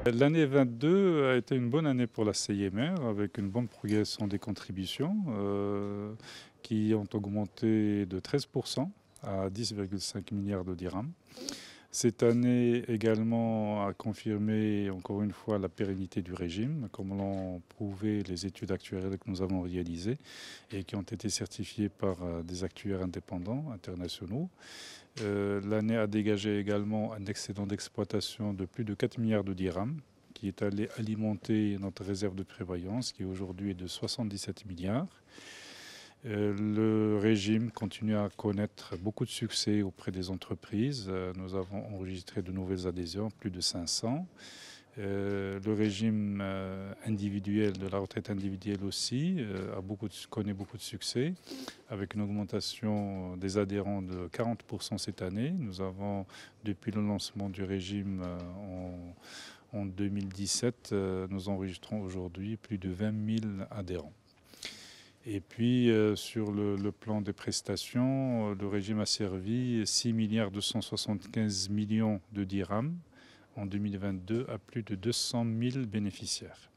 L'année 22 a été une bonne année pour la CIMR avec une bonne progression des contributions qui ont augmenté de 13% à 10,5 milliards de dirhams. Cette année également a confirmé encore une fois la pérennité du régime, comme l'ont prouvé les études actuarielles que nous avons réalisées et qui ont été certifiées par des actuaires indépendants internationaux. L'année a dégagé également un excédent d'exploitation de plus de 4 milliards de dirhams qui est allé alimenter notre réserve de prévoyance qui aujourd'hui est de 77 milliards. Le régime continue à connaître beaucoup de succès auprès des entreprises. Nous avons enregistré de nouvelles adhésions, plus de 500. Le régime individuel de la retraite individuelle aussi connaît beaucoup de succès, avec une augmentation des adhérents de 40% cette année. Nous avons, depuis le lancement du régime en 2017, nous enregistrons aujourd'hui plus de 20 000 adhérents. Et puis, sur le plan des prestations, le régime a servi 6 milliards 275 millions de dirhams en 2022 à plus de 200 000 bénéficiaires.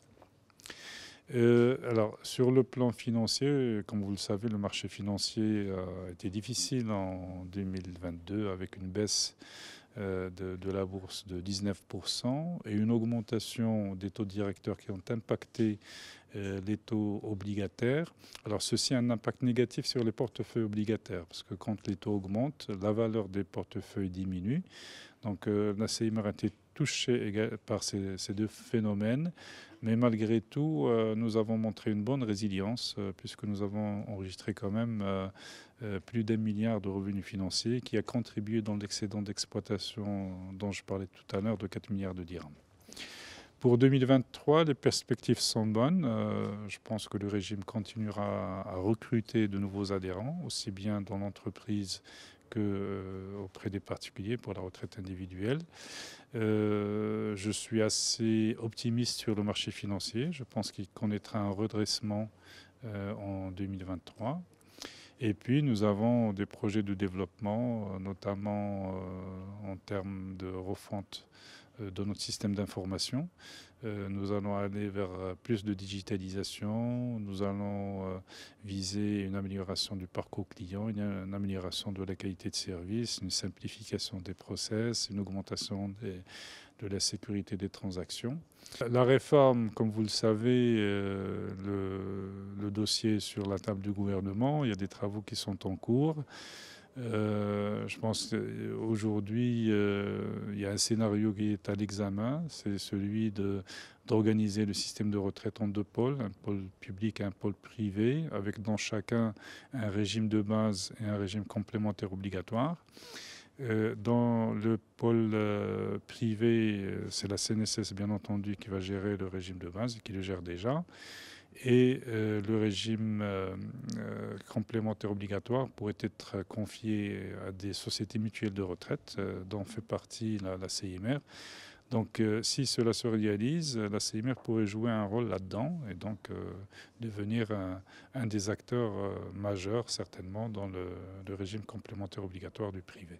Alors, sur le plan financier, comme vous le savez, le marché financier a été difficile en 2022 avec une baisse de la bourse de 19% et une augmentation des taux directeurs qui ont impacté les taux obligataires. Alors ceci a un impact négatif sur les portefeuilles obligataires parce que quand les taux augmentent, la valeur des portefeuilles diminue. Donc la CIMR a été touchée par ces deux phénomènes, mais malgré tout, nous avons montré une bonne résilience puisque nous avons enregistré quand même plus d'1 milliard de revenus financiers qui a contribué dans l'excédent d'exploitation dont je parlais tout à l'heure de 4 milliards de dirhams. Pour 2023, les perspectives sont bonnes. Je pense que le régime continuera à recruter de nouveaux adhérents, aussi bien dans l'entreprise qu'auprès des particuliers pour la retraite individuelle. Je suis assez optimiste sur le marché financier. Je pense qu'il connaîtra un redressement en 2023. Et puis nous avons des projets de développement, notamment en termes de refonte de notre système d'information. Nous allons aller vers plus de digitalisation, nous allons viser une amélioration du parcours client, une amélioration de la qualité de service, une simplification des process, une augmentation de la sécurité des transactions. La réforme, comme vous le savez, le dossier est sur la table du gouvernement, il y a des travaux qui sont en cours. Je pense qu'aujourd'hui, il y a un scénario qui est à l'examen, c'est celui d'organiser le système de retraite en deux pôles, un pôle public et un pôle privé, avec dans chacun un régime de base et un régime complémentaire obligatoire. Dans le pôle privé, c'est la CNSS bien entendu qui va gérer le régime de base et qui le gère déjà. Et le régime complémentaire obligatoire pourrait être confié à des sociétés mutuelles de retraite dont fait partie la CIMR. Donc si cela se réalise, la CIMR pourrait jouer un rôle là-dedans et donc devenir un des acteurs majeurs certainement dans le régime complémentaire obligatoire du privé.